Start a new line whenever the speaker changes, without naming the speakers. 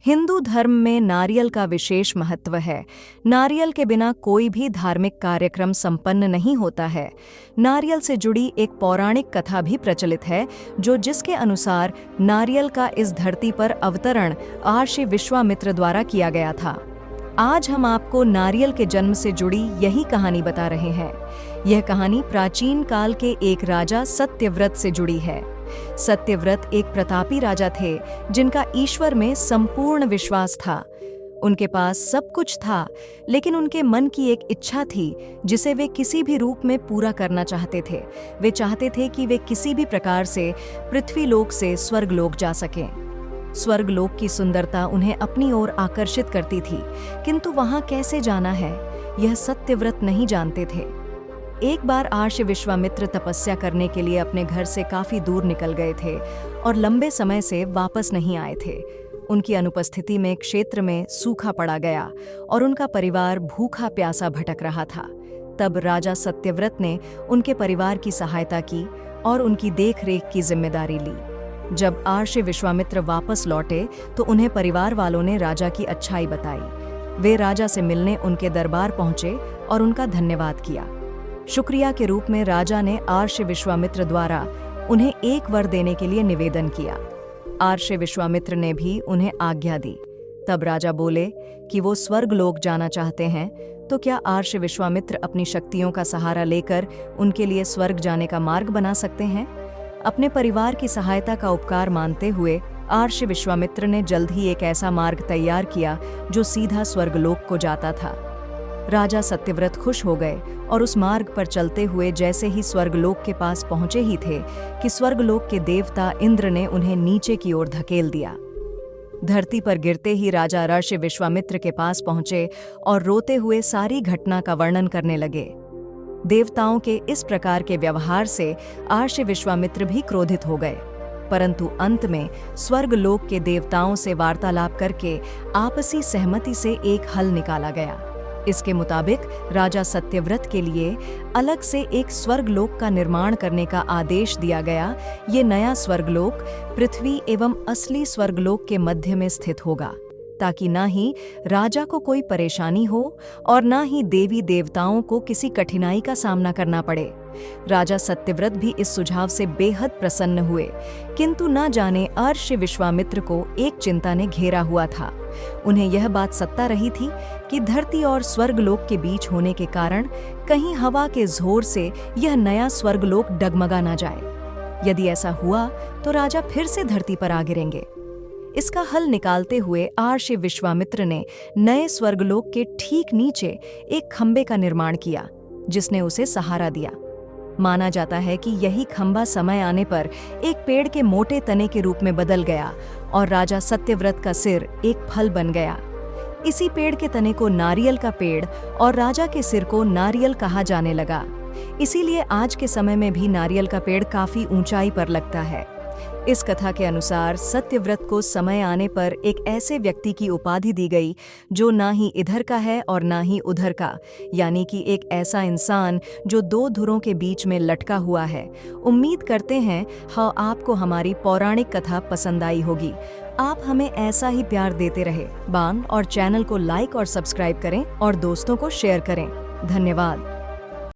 हिंदू धर्म में नारियल का विशेष महत्व है। नारियल के बिना कोई भी धार्मिक कार्यक्रम संपन्न नहीं होता है। नारियल से जुड़ी एक पौराणिक कथा भी प्रचलित है, जिसके अनुसार नारियल का इस धरती पर अवतरण महर्षि विश्वामित्र द्वारा किया गया था। आज हम आपको नारियल के जन्म से जुड़ी यही कहानी बता रहे हैं। यह कहानी प्राचीन काल के एक राजा सत्यव्रत से जुड़ी है। सत्यव्रत एक प्रतापी राजा थे, जिनका ईश्वर में संपूर्ण विश्वास था। उनके पास सब कुछ था, लेकिन उनके मन की एक इच्छा थी जिसे वे किसी भी रूप में पूरा करना चाहते थे। वे चाहते थे कि वे किसी भी प्रकार से पृथ्वीलोक से स्वर्गलोक जा सकें। स्वर्गलोक की सुंदरता उन्हें अपनी ओर आकर्षित करती थी, किंतु वहां कैसे जाना है, यह सत्यव्रत नहीं जानते थे। एक बार महर्षि विश्वामित्र तपस्या करने के लिए अपने घर से काफी दूर निकल गए थे और लंबे समय से वापस नहीं आए थे। उनकी अनुपस्थिति में क्षेत्र में सूखा पड़ा गया और उनका परिवार भूखा प्यासा भटक रहा था। तब राजा सत्यव्रत ने उनके परिवार की सहायता की और उनकी देखरेख की जिम्मेदारी ली। जब महर्षि विश्वामित्र वापस लौटे तो उन्हें परिवार वालों ने राजा की अच्छाई बताई। वे राजा से मिलने उनके दरबार पहुंचे और उनका धन्यवाद किया। शुक्रिया के रूप में राजा ने महर्षि विश्वामित्र द्वारा उन्हें एक वर देने के लिए निवेदन किया। महर्षि विश्वामित्र ने भी उन्हें आज्ञा दी। तब राजा बोले कि वो स्वर्गलोक जाना चाहते हैं, तो क्या महर्षि विश्वामित्र अपनी शक्तियों का सहारा लेकर उनके लिए स्वर्ग जाने का मार्ग बना सकते हैं? अपने परिवार की सहायता का उपकार मानते हुए महर्षि विश्वामित्र ने जल्द ही एक ऐसा मार्ग तैयार किया जो सीधा स्वर्गलोक को जाता था। राजा सत्यव्रत खुश हो गए और उस मार्ग पर चलते हुए जैसे ही स्वर्गलोक के पास पहुंचे ही थे कि स्वर्गलोक के देवता इंद्र ने उन्हें नीचे की ओर धकेल दिया। धरती पर गिरते ही राजा महर्षि विश्वामित्र के पास पहुंचे और रोते हुए सारी घटना का वर्णन करने लगे। देवताओं के इस प्रकार के व्यवहार से महर्षि विश्वामित्र भी क्रोधित हो गए, परंतु अंत में स्वर्गलोक के देवताओं से वार्तालाप करके आपसी सहमति से एक हल निकाला गया। इसके मुताबिक राजा सत्यव्रत के लिए अलग से एक स्वर्गलोक का निर्माण करने का आदेश दिया गया। ये नया स्वर्गलोक पृथ्वी एवं असली स्वर्गलोक के मध्य में स्थित होगा, ताकि ना ही राजा को कोई परेशानी हो और ना ही देवी देवताओं को किसी कठिनाई का सामना करना पड़े। राजा सत्यव्रत भी इस सुझाव से बेहद प्रसन्न हुए, किंतु न जाने महर्षि विश्वामित्र को एक चिंता ने घेरा हुआ था। उन्हें यह बात सता रही थी कि धरती और स्वर्गलोक के बीच होने के कारण कहीं हवा के जोर से यह नया स्वर्गलोक डगमगा न जाए। यदि ऐसा हुआ तो राजा फिर से धरती पर आ गिरेंगे। इसका हल निकालते हुए महर्षि विश्वामित्र ने नए स्वर्गलोक के ठीक नीचे एक खंबे का निर्माण किया, जिसने उसे सहारा दिया। माना जाता है कि यही खंबा समय आने पर एक पेड़ के मोटे तने के रूप में बदल गया और राजा सत्यव्रत का सिर एक फल बन गया। इसी पेड़ के तने को नारियल का पेड़ और राजा के सिर को नारियल कहा जाने लगा। इसीलिए आज के समय में भी नारियल का पेड़ काफी ऊंचाई पर लगता है। इस कथा के अनुसार सत्यव्रत को समय आने पर एक ऐसे व्यक्ति की उपाधि दी गई जो ना ही इधर का है और ना ही उधर का, यानी कि एक ऐसा इंसान जो दो धुरों के बीच में लटका हुआ है। उम्मीद करते हैं आपको हमारी पौराणिक कथा पसंद आई होगी। आप हमें ऐसा ही प्यार देते रहे और चैनल को लाइक और सब्सक्राइब करें और दोस्तों को शेयर करें। धन्यवाद।